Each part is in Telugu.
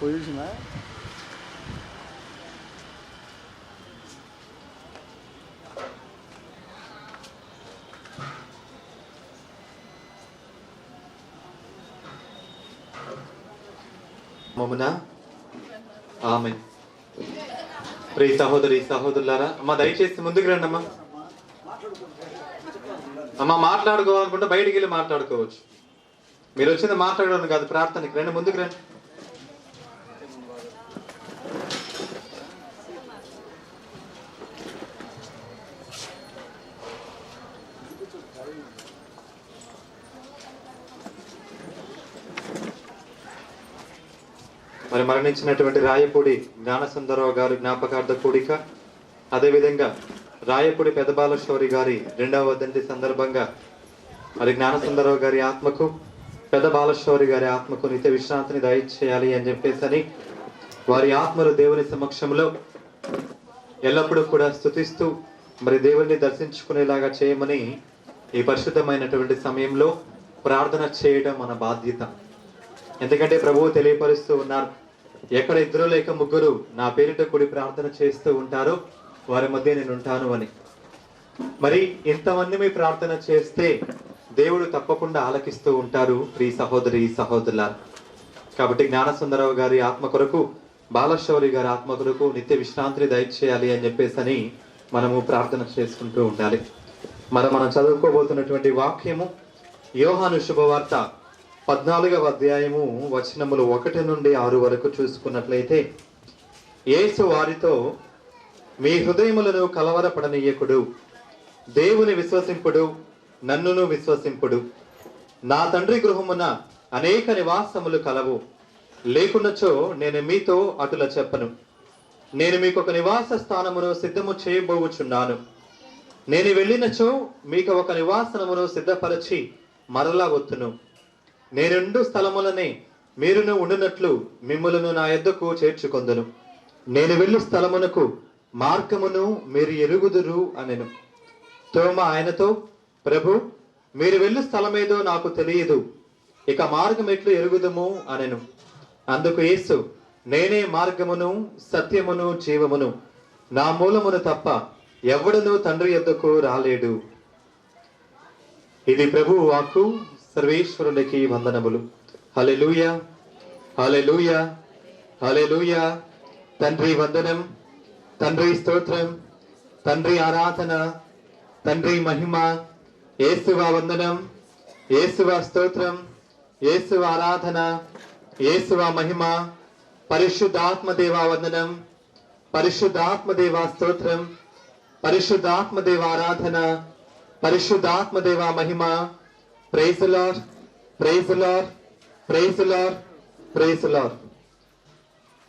పొజిషనా మమున ఆమేన్. ప్రియ సహోదరి సహోదరులారా, అమ్మ దయచేసి ముందుకు రండి అమ్మా. అమ్మ మాట్లాడుకోవాలనుకుంటే బయటికి వెళ్ళి మాట్లాడుకోవచ్చు. మీరు వచ్చింది మాట్లాడడం కాదు, ప్రార్థనకి రండి, ముందుకు రండి. మరి మరణించినటువంటి రాయపూడి జ్ఞానసుందరరావు గారి జ్ఞాపకార్థ కూడిక, అదేవిధంగా రాయపూడి పెదబాలశౌరి గారి 2వ వర్ధంతి సందర్భంగా మరి జ్ఞానసుందరరావు గారి ఆత్మకు, పెదబాలశౌరి గారి ఆత్మకు నిత్య విశ్రాంతిని దయచేయాలి అని చెప్పేసి వారి ఆత్మలు దేవుని సమక్షంలో ఎల్లప్పుడూ కూడా స్తుతిస్తూ మరి దేవుణ్ణి దర్శించుకునేలాగా చేయమని ఈ పరిశుద్ధమైనటువంటి సమయంలో ప్రార్థన చేయడం మన బాధ్యత. ఎందుకంటే ప్రభువు తెలియపరుస్తూ ఉన్నారు, ఎక్కడ 2 లేక 3 నా పేరిట కూడి ప్రార్థన చేస్తూ ఉంటారో వారి మధ్య నేను ఉంటాను అని. మరి ఇంతమంది మీ ప్రార్థన చేస్తే దేవుడు తప్పకుండా ఆలకిస్తూ ఉంటారు ప్రియ సహోదరి సహోదరులారా. కాబట్టి జ్ఞానసుందరరావు గారి ఆత్మ కొరకు, బాలశౌరి గారి ఆత్మ కొరకు నిత్య విశ్రాంతిని దయచేయాలి అని చెప్పేసి మనము ప్రార్థన చేసుకుంటూ ఉండాలి. మనం చదువుకోబోతున్నటువంటి వాక్యము యోహాను శుభవార్త 14వ అధ్యాయము వచనములు 1 నుండి 6 వరకు చూసుకున్నట్లయితే, యేసు వారితో, మీ హృదయములను కలవరపడనీయకుడు, దేవుని విశ్వసింపుడు, నన్నును విశ్వసింపుడు. నా తండ్రి గృహమున అనేక నివాసములు కలవు, లేకున్నచో నేను మీతో అటుల చెప్పను. నేను మీకు ఒక నివాస స్థానమును సిద్ధము చేయబోచున్నాను. నేను వెళ్ళినచో మీకు ఒక నివాసనమును సిద్ధపరచి మరలా వత్తును. నేను స్థలములనే మీరును ఉండునట్లు మిమ్ములను నా యొద్దకు చేర్చుకొందును. నేను వెళ్ళు స్థలమునకు మార్గమును మీరు ఎరుగుదురు అనెను. తోమ ఆయనతో, ప్రభు, మీరు వెళ్ళు స్థలమేదో నాకు తెలియదు, ఇక మార్గం ఎట్లు ఎరుగుదుము అనెను. అందుకు యేసు, నేనే మార్గమును సత్యమును జీవమును, నా మూలమును తప్ప ఎవడును తండ్రి యొద్దకు రాలేడు. ఇది ప్రభువు వాక్కు. సర్వేశ్వరునికి వందనములు. హల్లెలూయా, హల్లెలూయా, హల్లెలూయా. తండ్రి వందనం, తండ్రి స్తోత్రం, తండ్రి ఆరాధన, తండ్రి మహిమ. యేసువా వందనం, యేసువా స్తోత్రం, యేసువా ఆరాధన, యేసువా మహిమ. పరిశుద్ధాత్మదేవా వందనం, పరిశుద్ధాత్మదేవా స్తోత్రం, పరిశుద్ధాత్మదేవా ఆరాధన, పరిశుద్ధాత్మదేవా మహిమ. Praise the Lord, praise the Lord, praise the Lord, praise the Lord.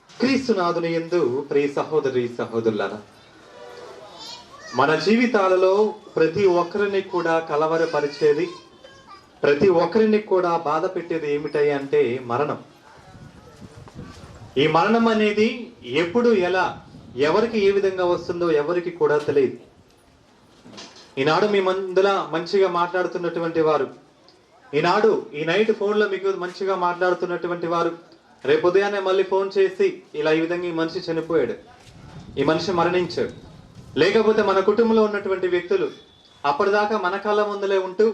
క్రీస్తునాథుని యందు ప్రియ సహోదరి సహోదరులారా, మన జీవితాలలో ప్రతి ఒక్కరిని కూడా కలవరపరిచేది, ప్రతి ఒక్కరిని కూడా బాధ పెట్టేది ఏమిటయ్యా అంటే మరణం. ఈ మరణం అనేది ఎప్పుడు, ఎలా, ఎవరికి ఏ విధంగా వస్తుందో ఎవరికి కూడా తెలియదు. ఈనాడు మీ ముందర మంచిగా మాట్లాడుతున్నటువంటి వారు, ఈనాడు ఈ నైట్ ఫోన్లో మీకు మంచిగా మాట్లాడుతున్నటువంటి వారు, రేపు ఉదయాన్నే మళ్ళీ ఫోన్ చేసి ఇలా ఈ విధంగా ఈ మనిషి చనిపోయాడు, ఈ మనిషి మరణించాడు. లేకపోతే మన కుటుంబంలో ఉన్నటువంటి వ్యక్తులు అప్పటిదాకా మన కళ్ళ ముందులే ఉంటూ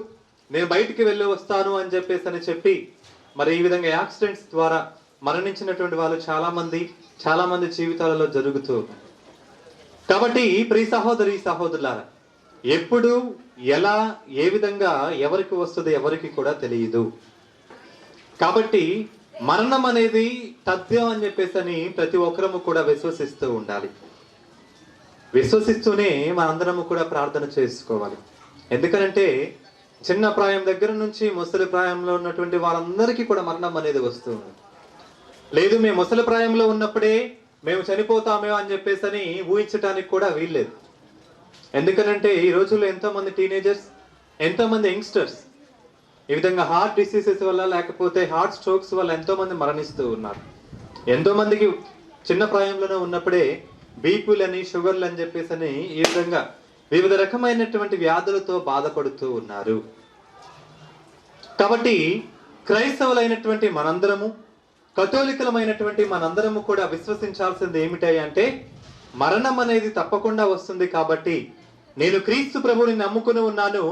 నేను బయటికి వెళ్ళి వస్తాను అని చెప్పి మరి ఈ విధంగా యాక్సిడెంట్స్ ద్వారా మరణించినటువంటి వాళ్ళు చాలా మంది జీవితాలలో జరుగుతూ. కాబట్టి ప్రియ సహోదరి సహోదరులారా, ఎప్పుడు, ఎలా, ఏ విధంగా ఎవరికి వస్తుంది ఎవరికి కూడా తెలియదు. కాబట్టి మరణం అనేది తథ్యం అని చెప్పేసి ప్రతి ఒక్కరము కూడా విశ్వసిస్తూ ఉండాలి. విశ్వసిస్తూనే మనందరము కూడా ప్రార్థన చేసుకోవాలి. ఎందుకనంటే చిన్న ప్రాయం దగ్గర నుంచి ముసలి ప్రాయంలో ఉన్నటువంటి వారందరికీ కూడా మరణం అనేది వస్తుంది. లేదు మేము ముసలి ప్రాయంలో ఉన్నప్పుడే మేము చనిపోతామేమో అని చెప్పేసి ఊహించడానికి కూడా వీల్లేదు. ఎందుకనంటే ఈ రోజుల్లో ఎంతోమంది టీనేజర్స్, ఎంతోమంది యంగ్స్టర్స్ ఈ విధంగా హార్ట్ డిసీజెస్ వల్ల, లేకపోతే హార్ట్ స్ట్రోక్స్ వల్ల ఎంతోమంది మరణిస్తూ ఉన్నారు. ఎంతోమందికి చిన్న ప్రాయంలోనే ఉన్నప్పుడే బీపీలని, షుగర్లు అని చెప్పేసి ఈ విధంగా వివిధ రకమైనటువంటి వ్యాధులతో బాధపడుతూ ఉన్నారు. కాబట్టి క్రైస్తవులైనటువంటి మనందరము కథోలికలమైనటువంటి మనందరము కూడా విశ్వసించాల్సింది ఏమిటాయి అంటే, మరణం అనేది తప్పకుండా వస్తుంది కాబట్టి నేను క్రీస్తు ప్రభువుని నమ్ముకుని ఉన్నాను,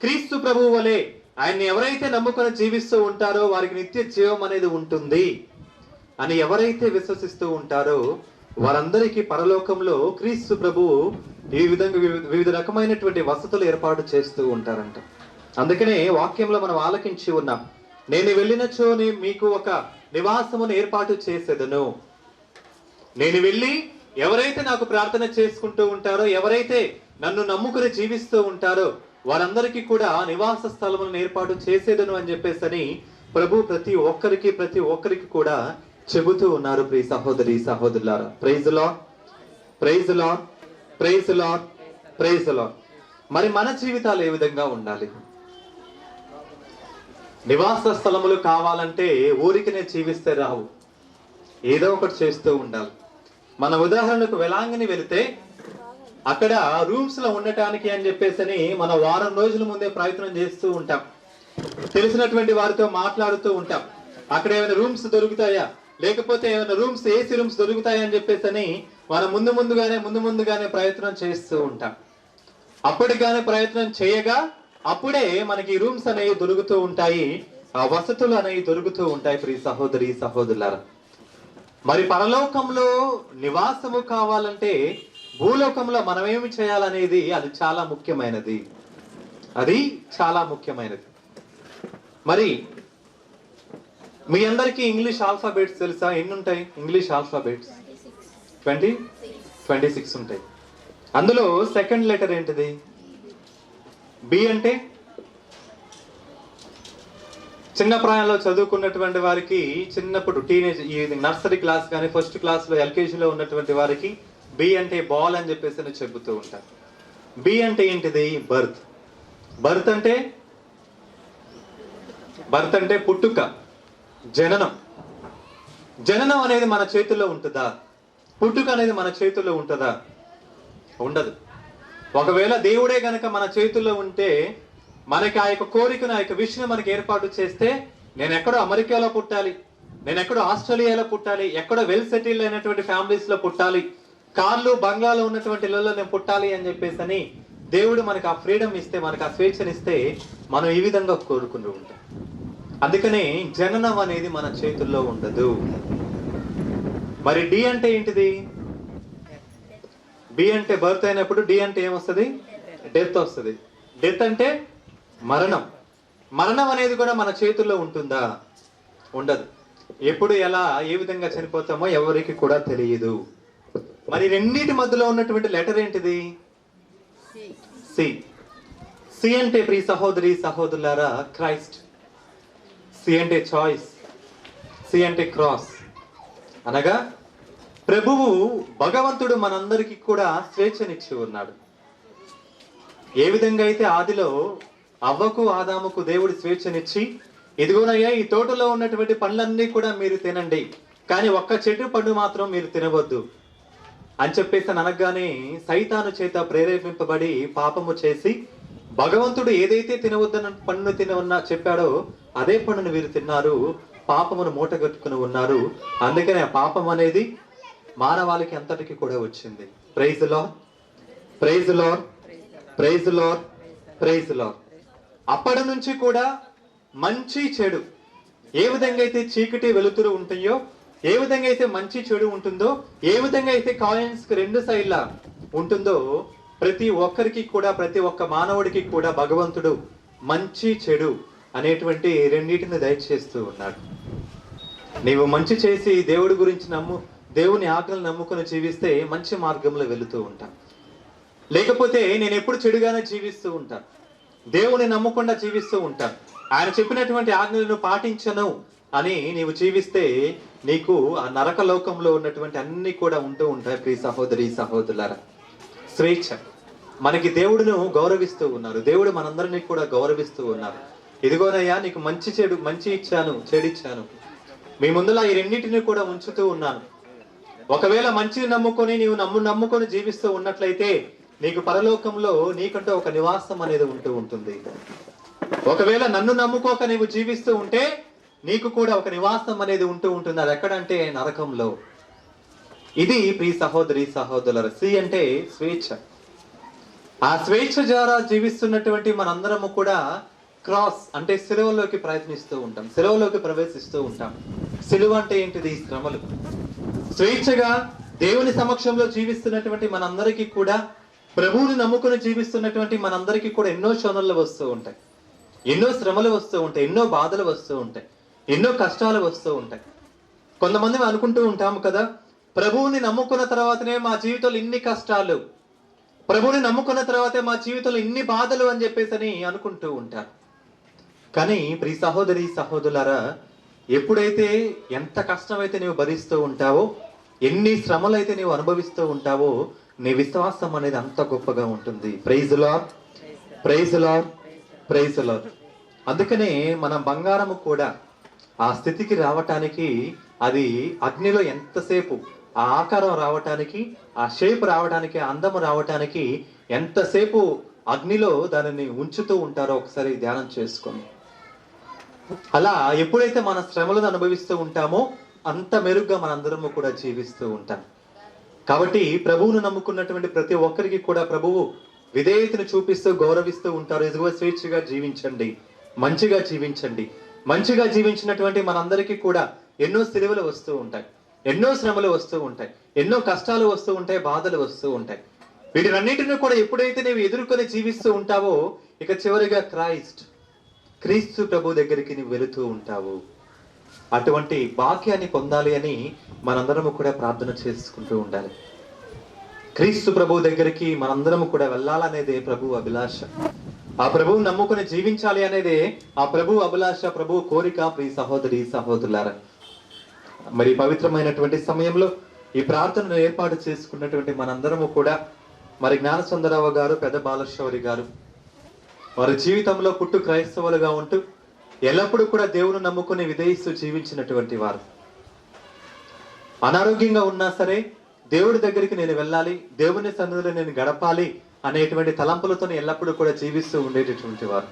క్రీస్తు ప్రభువు వలె ఆయన్ని ఎవరైతే నమ్ముకొని జీవిస్తూ ఉంటారో వారికి నిత్య జీవం అనేది ఉంటుంది అని ఎవరైతే విశ్వసిస్తూ ఉంటారో వారందరికీ పరలోకంలో క్రీస్తు ప్రభువు ఈ విధంగా వివిధ రకమైనటువంటి వసతులు ఏర్పాటు చేస్తూ ఉంటారంట. అందుకనే వాక్యంలో మనం ఆలకించి ఉన్నాం, నేను వెళ్ళినచో మీకు ఒక నివాసమును ఏర్పాటు చేసేదను. నేను వెళ్ళి ఎవరైతే నాకు ప్రార్థన చేసుకుంటూ ఉంటారో, ఎవరైతే నన్ను నమ్ముకుని జీవిస్తూ ఉంటారో వారందరికీ కూడా నివాస స్థలములను ఏర్పాటు చేసేదను అని చెప్పేసి ప్రభు ప్రతి ఒక్కరికి కూడా చెబుతూ ఉన్నారు. ప్రియ సహోదరి సహోదరులారా, praise Lord, praise Lord, praise Lord, praise Lord. మరి మన జీవితాలు ఏ విధంగా ఉండాలి? నివాస స్థలములు కావాలంటే ఊరికినే జీవిస్తే రావు, ఏదో ఒకటి చేస్తూ ఉండాలి. మన ఉదాహరణకు వెలాంగిని వెళితే అక్కడ రూమ్స్ లో ఉండటానికి అని చెప్పేసి మన వారం రోజుల ముందే ప్రయత్నం చేస్తూ ఉంటాం. తెలిసినటువంటి వారితో మాట్లాడుతూ ఉంటాం, అక్కడ ఏమైనా రూమ్స్ దొరుకుతాయా, లేకపోతే ఏమైనా రూమ్స్ ఏసీ రూమ్స్ దొరుకుతాయా అని చెప్పేసి మనం ముందుగానే ప్రయత్నం చేస్తూ ఉంటాం. అప్పటిగానే ప్రయత్నం చేయగా అప్పుడే మనకి రూమ్స్ అనేవి దొరుకుతూ ఉంటాయి, ఆ వసతులు అనేవి దొరుకుతూ ఉంటాయి. ప్రియ సహోదరి సహోదరులారా, మరి పరలోకంలో నివాసము కావాలంటే భూలోకంలో మనం ఏమి చేయాలనేది అది చాలా ముఖ్యమైనది. మరి మీ అందరికీ ఇంగ్లీష్ ఆల్ఫాబెట్స్ తెలుసా? ఎన్ని ఉంటాయి ఇంగ్లీష్ ఆల్ఫాబెట్స్? 26 ఉంటాయి. అందులో సెకండ్ లెటర్ ఏంటిది? బి. అంటే చిన్న ప్రాయంలో చదువుకున్నటువంటి వారికి, చిన్నప్పుడు టీనేజ్ నర్సరీ క్లాస్ కానీ ఫస్ట్ క్లాస్ లో ఎల్కేజీలో ఉన్నటువంటి వారికి బి అంటే బాల్ అని చెప్పేసి చెబుతూ ఉంటారు. బి అంటే ఏంటిది? బర్త్. బర్త్ అంటే పుట్టుక, జననం. జననం అనేది మన చేతుల్లో ఉంటుందా? పుట్టుక అనేది మన చేతుల్లో ఉంటుందా? ఉండదు. ఒకవేళ దేవుడే గనక మన చేతుల్లో ఉంటే మనకి ఆ యొక్క కోరికను, ఆ యొక్క విషయం మనకి ఏర్పాటు చేస్తే, నేను ఎక్కడో అమెరికాలో పుట్టాలి, నేను ఎక్కడో ఆస్ట్రేలియాలో పుట్టాలి, ఎక్కడో వెల్ సెటిల్డ్ అయినటువంటి ఫ్యామిలీస్ లో పుట్టాలి, కార్లు బంగ్లాలో ఉన్నటువంటి ఇళ్లలో నేను పుట్టాలి అని చెప్పేసి దేవుడు మనకు ఆ ఫ్రీడమ్ ఇస్తే, మనకు ఆ స్వేచ్ఛనిస్తే మనం ఈ విధంగా కోరుకుంటూ ఉంటాం. అందుకనే జననం అనేది మన చేతుల్లో ఉండదు. మరి డి అంటే ఏంటిది? బి అంటే బర్త్ అయినప్పుడు డి అంటే ఏమొస్తుంది? డెత్ వస్తుంది. డెత్ అంటే మరణం. మరణం అనేది కూడా మన చేతుల్లో ఉంటుందా? ఉండదు. ఎప్పుడు ఎలా ఏ విధంగా చనిపోతామో ఎవరికి కూడా తెలియదు. మరి రెండింటి మధ్యలో ఉన్నటువంటి లెటర్ ఏంటిది? సి. సి అంటే ప్రియ సహోదరి సహోదరులారా క్రైస్ట్. సి అంటే చాయిస్. సి అంటే క్రాస్. అనగా ప్రభువు భగవంతుడు మనందరికీ కూడా స్వేచ్ఛనిచ్చి ఉన్నాడు. ఏ విధంగా అయితే ఆదిలో అవ్వకు ఆదాముకు దేవుడు స్వేచ్ఛనిచ్చి, ఇదిగోనయ్యా ఈ తోటలో ఉన్నటువంటి పండ్లన్నీ కూడా మీరు తినండి, కానీ ఒక్క చెట్టు పండు మాత్రం మీరు తినవద్దు అని చెప్పేసి అనగానే సైతాను చేత ప్రేరేపింపబడి పాపము చేసి భగవంతుడు ఏదైతే తినవద్దన్న పండును తినవన్నా చెప్పాడో అదే పండును వీరు తిన్నారు, పాపమును మూటగట్టుకుని ఉన్నారు. అందుకనే ఆ పాపం అనేది మానవాళికి అంతటికి కూడా వచ్చింది. Praise Lord, praise Lord, praise Lord, praise Lord. అప్పటి నుంచి కూడా మంచి చెడు, ఏ విధంగా అయితే చీకటి వెలుతురు ఉంటాయో, ఏ విధంగా అయితే మంచి చెడు ఉంటుందో, ఏ విధంగా అయితే కాయిన్స్ కి రెండు సైడ్లా ఉంటుందో, ప్రతి ఒక్కరికి కూడా, ప్రతి ఒక్క మానవుడికి కూడా భగవంతుడు మంచి చెడు అనేటువంటి రెండింటిని దయచేస్తూ ఉన్నాడు. నీవు మంచి చేసి దేవుడి గురించి దేవుని ఆజ్ఞలు నమ్ముకుని జీవిస్తే మంచి మార్గంలో వెళుతూ ఉంటా. లేకపోతే నేను ఎప్పుడు చెడుగానే జీవిస్తూ ఉంటాను, దేవుని నమ్మకుండా జీవిస్తూ ఉంటాను, ఆయన చెప్పినటువంటి ఆజ్ఞలను పాటించను అని నీవు జీవిస్తే నీకు ఆ నరక లోకంలో ఉన్నటువంటి అన్ని కూడా ఉంటూ ఉంటాయి. ప్రియ సహోదరి సహోదరులారా, స్వేచ్ఛ. మనకి దేవుడును గౌరవిస్తూ ఉన్నారు, దేవుడు మనందరినీ కూడా గౌరవిస్తూ ఉన్నారు. ఇదిగోనయ్యా నీకు మంచి ఇచ్చాను, చెడు ఇచ్చాను, మీ ముందులా ఈ రెండింటిని కూడా ఉంచుతూ ఉన్నాను. ఒకవేళ మంచిని నమ్ముకొని నీవు నమ్ముకొని జీవిస్తూ ఉన్నట్లయితే నీకు పరలోకంలో నీకంటూ ఒక నివాసం అనేది ఉంటూ ఉంటుంది. ఒకవేళ నన్ను నమ్ముకోక నీవు జీవిస్తూ ఉంటే నీకు కూడా ఒక నివాసం అనేది ఉంటూ ఉంటుంది. అది ఎక్కడంటే నరకంలో. ఇది ప్రియ సహోదరి సహోదరుల సి అంటే స్వేచ్ఛ. ఆ స్వేచ్ఛ ద్వారా జీవిస్తున్నటువంటి మనందరము కూడా క్రాస్ అంటే సిలువలోకి ప్రయత్నిస్తూ ఉంటాం, సిలువలోకి ప్రవేశిస్తూ ఉంటాం. సిలువ అంటే ఏంటిది? శ్రమలు. స్వేచ్ఛగా దేవుని సమక్షంలో జీవిస్తున్నటువంటి మనందరికీ కూడా, ప్రభువుని నమ్ముకుని జీవిస్తున్నటువంటి మనందరికీ కూడా ఎన్నో శోధనలు వస్తూ ఉంటాయి, ఎన్నో శ్రమలు వస్తూ ఉంటాయి, ఎన్నో బాధలు వస్తూ ఉంటాయి, ఎన్నో కష్టాలు వస్తూ ఉంటాయి. కొంతమంది అనుకుంటూ ఉంటాము కదా, ప్రభువుని నమ్ముకున్న తర్వాతనే మా జీవితంలో ఇన్ని కష్టాలు, ప్రభువుని నమ్ముకున్న తర్వాతే మా జీవితంలో ఇన్ని బాధలు అని చెప్పేసి అనుకుంటూ ఉంటారు. కానీ ప్రియ సహోదరి సహోదరులారా, ఎప్పుడైతే ఎంత కష్టమైతే నీవు భరిస్తూ ఉంటావో, ఎన్ని శ్రమలైతే నీవు అనుభవిస్తూ ఉంటావో, నీ విశ్వాసం అనేది అంత గొప్పగా ఉంటుంది. Praise Lord, praise Lord, praise Lord. అందుకనే మన బంగారము కూడా ఆ స్థితికి రావటానికి, అది అగ్నిలో ఎంతసేపు ఆ ఆకారం రావటానికి, ఆ షేప్ రావటానికి, ఆ అందము రావటానికి ఎంతసేపు అగ్నిలో దానిని ఉంచుతూ ఉంటారో ఒకసారి ధ్యానం చేసుకొని. అలా ఎప్పుడైతే మన శ్రమలను అనుభవిస్తూ ఉంటామో అంత మెరుగ్గా మనందరము కూడా జీవిస్తూ ఉంటాం. కాబట్టి ప్రభువును నమ్ముకున్నటువంటి ప్రతి ఒక్కరికి కూడా ప్రభువు విధేయతను చూపిస్తూ గౌరవిస్తూ ఉంటారు. ఎదుగు స్వేచ్ఛగా జీవించండి, మంచిగా జీవించండి. మంచిగా జీవించినటువంటి మనందరికీ కూడా ఎన్నో సిలువలు వస్తూ ఉంటాయి, ఎన్నో శ్రమలు వస్తూ ఉంటాయి, ఎన్నో కష్టాలు వస్తూ ఉంటాయి, బాధలు వస్తూ ఉంటాయి. వీటినన్నిటిని కూడా ఎప్పుడైతే నీవు ఎదుర్కొని జీవిస్తూ ఉంటావో, ఇక చివరిగా క్రీస్తు ప్రభు దగ్గరికి నువ్వు వెళుతూ ఉంటావు. అటువంటి భాగ్యాన్ని పొందాలి అని మనందరము కూడా ప్రార్థన చేసుకుంటూ ఉండాలి. క్రీస్తు ప్రభు దగ్గరికి మనందరము కూడా వెళ్ళాలనేదే ప్రభు అభిలాష. ఆ ప్రభువు నమ్ముకుని జీవించాలి అనేదే ఆ ప్రభు అభిలాష, ప్రభు కోరిక. ప్రియ సహోదరి సహోదరులారా, మరి పవిత్రమైనటువంటి సమయంలో ఈ ప్రార్థనను ఏర్పాటు చేసుకున్నటువంటి మనందరము కూడా, మరి జ్ఞానసుందరరావు గారు, పెద్ద బాలశౌరి గారు, వారి జీవితంలో పుట్టు క్రైస్తవులుగా ఉంటూ ఎల్లప్పుడూ కూడా దేవుని నమ్ముకుని విధేయిస్తూ జీవించినటువంటి వారు. అనారోగ్యంగా ఉన్నా సరే దేవుడి దగ్గరికి నేను వెళ్ళాలి, దేవుని సన్నిధిలో నేను గడపాలి అనేటువంటి తలంపులతో ఎల్లప్పుడూ కూడా జీవిస్తూ ఉండేటటువంటి వారు.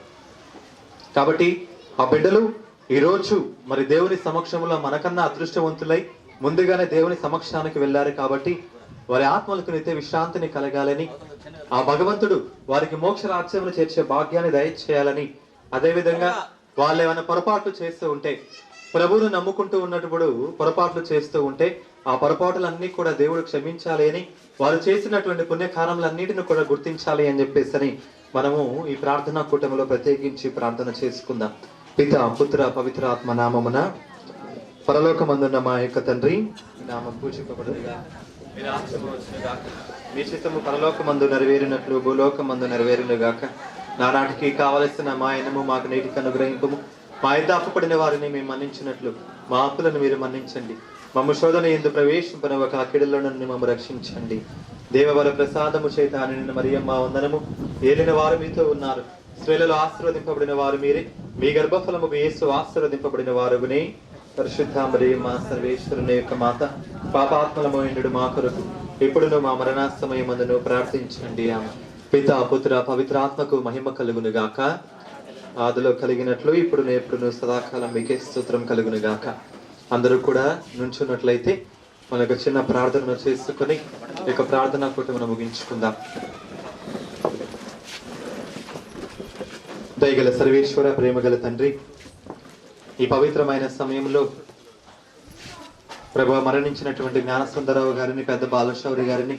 కాబట్టి ఆ బిడ్డలు ఈరోజు మరి దేవుని సమక్షంలో మనకన్నా అదృష్టవంతులై ముందుగానే దేవుని సమక్షానికి వెళ్ళారు. కాబట్టి వారి ఆత్మలకు నిత్య విశ్రాంతిని కలగాలని, ఆ భగవంతుడు వారికి మోక్ష రాజ్యమును చేర్చే భాగ్యాన్ని దయచేయాలని, అదేవిధంగా వాళ్ళు ఏమైనా పొరపాట్లు చేస్తూ ఉంటే, ప్రభువును నమ్ముకుంటూ ఉన్నప్పుడు పొరపాట్లు చేస్తూ ఉంటే ఆ పొరపాటులన్నీ కూడా దేవుడు క్షమించాలి అని, వారు చేసినటువంటి పుణ్యకార్యములన్నిటిని కూడా గుర్తించాలి అని చెప్పేసి మనము ఈ ప్రార్థనా కూటమిలో ప్రత్యేకించి ప్రార్థన చేసుకుందాం. పిత పుత్ర పవిత్ర ఆత్మ నామమున. పరలోకమందున్న మా యొక్క తండ్రి, నామం పూజింపబడునుగా, మీ రాజ్యము వచ్చునుగాక, మీ చిత్తము పరలోకమందు నెరవేరినట్లు భూలోకమందు నెరవేరునుగాక. నానాటికి కావలసిన మా అన్నము మాకు నేటికి అనుగ్రహింపము. మా యొద్ద అప్పుపడిన వారిని మేము మన్నించినట్లు మా అప్పులను మీరు మన్నించండి. మమ్మ శోధన యందు ప్రవేశింపన ఒక అకిడిలో నుండి మమ్మ రక్షించండి. దేవవర ప్రసాదము చేత నిన్న మరియమ్మ వందనము. ఏలిన వారు మీతో ఉన్నారు, స్త్రీలలో ఆశీర్వదింపబడిన వారు మీరే, మీ గర్భఫలము యేసు ఆశీర్వదింపబడిన వారునే. పరిశుద్ధ మరియమ్మ సర్వేశ్వరుని యొక్క మాత, పాపాత్మలమైనడు మా కొరకు ఇప్పుడును మా మరణ సమయమందును ప్రార్థించండి. ఆమె. పిత పుత్ర పవిత్రాత్మకు మహిమ కలుగును గాక. ఆదిలో కలిగినట్లు ఇప్పుడు ఎప్పుడును సదాకాలం మీకే స్తోత్రం కలుగును గాక. అందరూ కూడా నుంచున్నట్లయితే మనకు చిన్న ప్రార్థన చేసుకుని ఇక ప్రార్థన కూటమిని ముగించుకుందాం. దయగల సర్వేశ్వర, ప్రేమగల తండ్రి, ఈ పవిత్రమైన సమయంలో ప్రభు మరణించినటువంటి జ్ఞానసుందరరావు గారిని, పెద్ద బాలశౌరి గారిని,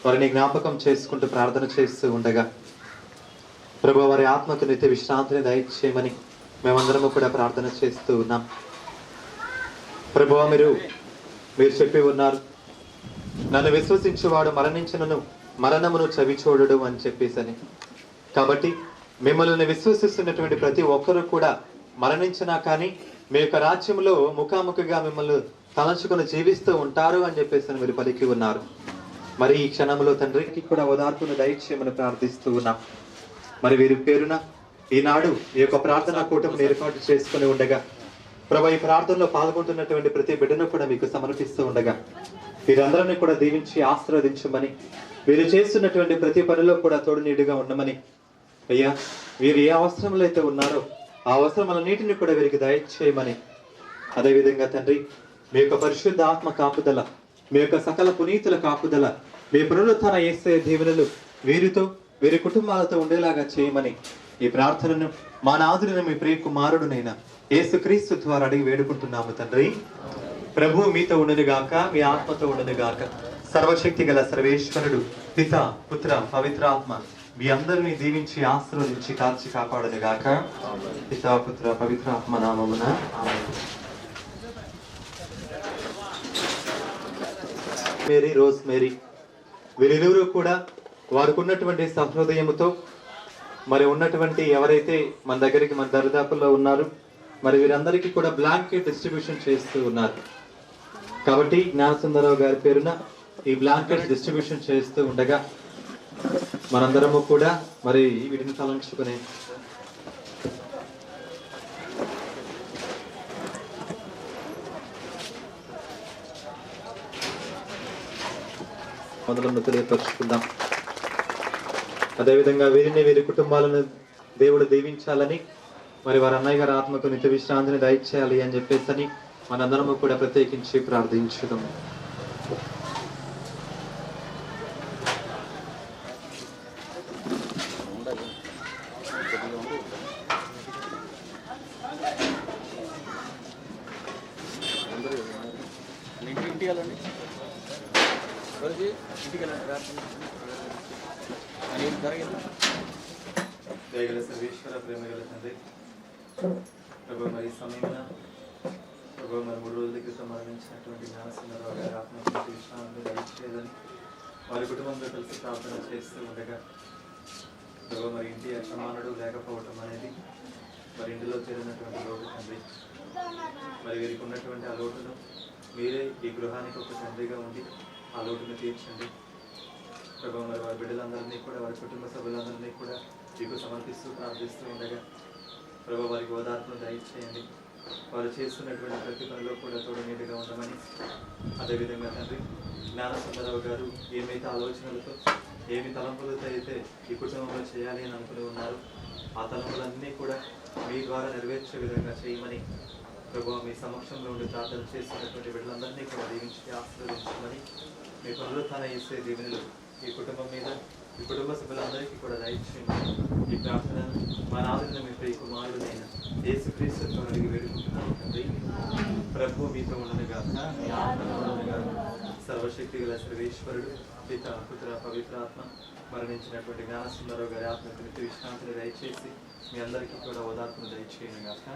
వారిని జ్ఞాపకం చేసుకుంటూ ప్రార్థన చేస్తూ ఉండగా ప్రభు వారి ఆత్మకు నిత్య విశ్రాంతిని దయచేయమని మేమందరము కూడా ప్రార్థన చేస్తూ ఉన్నాం. ప్రభువా, మీరు చెప్పి ఉన్నారు, నన్ను విశ్వసించువాడు మరణించినను మరణమును చవి చూడడు అని చెప్పేసని. కాబట్టి మిమ్మల్ని విశ్వసిస్తున్నటువంటి ప్రతి ఒక్కరూ కూడా మరణించినా కానీ మీ యొక్క రాజ్యంలో ముఖాముఖిగా మిమ్మల్ని తలంచుకొని జీవిస్తూ ఉంటారు అని చెప్పేసి మీరు పలికి ఉన్నారు. మరి ఈ క్షణంలో తండ్రికి కూడా ఓదార్పును దయచేయమని ప్రార్థిస్తూ ఉన్నాం. మరి వీరి పేరున ఈనాడు ఈ యొక్క ప్రార్థనా కూటమిని ఏర్పాటు చేసుకుని ఉండగా ప్రభు ఈ ప్రార్థనలో పాల్గొంటున్నటువంటి ప్రతి బిడ్డను కూడా మీకు సమర్పిస్తూ ఉండగా వీరందరినీ కూడా దీవించి ఆశీర్వదించమని, వీరు చేస్తున్నటువంటి ప్రతి పనిలో కూడా తోడు నీడుగా ఉండమని, అయ్యా వీరు ఏ అవసరంలో అయితే ఉన్నారో ఆ అవసరములన్నిటిని కూడా వీరికి దయచేయమని, అదేవిధంగా తండ్రి మీ యొక్క పరిశుద్ధ ఆత్మ కాపుదల, మీ యొక్క సకల పునీతుల కాపుదల, మీ పునరుత్థాన యేసయ్య దీవెనలు వీరితో వీరి కుటుంబాలతో ఉండేలాగా చేయమని ఈ ప్రార్థనను మా నాథుడైన మీ ప్రియ కుమారుడునైన యేసుక్రీస్తు ద్వారా అడిగి వేడుకుంటున్నాము తండ్రి. ప్రభు మీతో ఉండనుగాక, మీ ఆత్మతో ఉండనుగాక. సర్వశక్తి గల సర్వేశ్వరుడు పిత, పుత్ర, పవిత్రాత్మ మీ అందరినీ దీవించి ఆశీర్వదించి కాల్చి కాపాడునుగాక. పిత, పుత్ర, పవిత్రాత్మ నామమున ఆమేన్. మేరీ, రోజ్ మేరీ వీరిరువురు కూడా వారికి ఉన్నటువంటి సహృదయముతో మరి ఉన్నటువంటి ఎవరైతే మన దగ్గరికి మన దరిదాపుల్లో ఉన్నారు మరి వీరందరికీ కూడా బ్లాంకెట్ డిస్ట్రిబ్యూషన్ చేస్తూ ఉన్నారు. కాబట్టి జ్ఞానసుందరరావు గారి పేరున ఈ బ్లాంకెట్ డిస్ట్రిబ్యూషన్ చేస్తూ ఉండగా మనందరము కూడా మరి వీటిని తలంచుకునే మొదలను తెలియపరుచుకుందాం. అదేవిధంగా వీరిని వీరి కుటుంబాలను దేవుడు దీవించాలని మరి వారి అన్నయ్య గారి ఆత్మకు నిత్య విశ్రాంతిని దయచేయాలి అని చెప్పేసి మనందరము కూడా ప్రత్యేకించి ప్రార్థించుదాం. దయగల సర్వేశ్వర, ప్రేమగల తండ్రి, ప్రభు మరి సమయమున ప్రభు మరి 3 రోజుల క్రితం మరణించినటువంటి జ్ఞానసుందరరావు గారి ఆత్మకు విశ్రాంతి దయచేయాలని వారి కుటుంబంతో కలిసి ప్రార్థన చేస్తూ ఉండగా ప్రభు మరి ఇంటి యజమానుడు లేకపోవటం అనేది మరి ఇంటిలో చేరినటువంటి లోటు తండ్రి. మరి వీరికి ఉన్నటువంటి ఆ లోటును మీరే ఈ గృహానికి ఒక తండ్రిగా ఉండి ఆ లోటును తీర్చండి ప్రభు. మరి వారి బిడ్డలందరినీ కూడా వారి కుటుంబ సభ్యులందరినీ కూడా మీకు సమర్పిస్తూ ప్రార్థిస్తూ ఉండగా ప్రభు వారికి ఓదార్పును దయచేయండి. వారు చేస్తున్నటువంటి ప్రతి పనిలో కూడా తోడు నీటిగా ఉండమని, అదేవిధంగా తండ్రి జ్ఞానసుందరరావు గారు ఏమైతే ఆలోచనలతో ఏమి తలంపులతో అయితే ఈ కుటుంబంలో చేయాలి అని అనుకుని ఉన్నారు ఆ తలంపులన్నీ కూడా మీ ద్వారా నెరవేర్చే విధంగా చేయమని ప్రభు మీ సమక్షంలో ఉండి ప్రార్థన చేస్తున్నటువంటి బిడ్డలందరినీ కూడా దీవించి ఆశీర్వదించమని, మీ పునరుత్థాన యేసయ్య దీవెనలు ఈ కుటుంబం మీద ఈ కుటుంబ సభ్యులందరికీ కూడా దయచేయండి. ఈ ప్రార్థన మా నాథుడైన మీ ప్రియ కుమారుడైన యేసుక్రీస్తు ద్వారా అడిగి వేడుకుంటున్నాను తండ్రి. ప్రభు మీతో ఉండనుగాక, మీ ఆత్మతో ఉండనుగాక. సర్వశక్తి గల సర్వేశ్వరుడు పిత, పుత్ర, పవిత్రాత్మ మరణించినటువంటి జ్ఞానసుందరరావు గారి ఆత్మకు నిత్య విశ్రాంతిని దయచేసి మీ అందరికీ కూడా ఓదార్పును దయచేయనుగాక.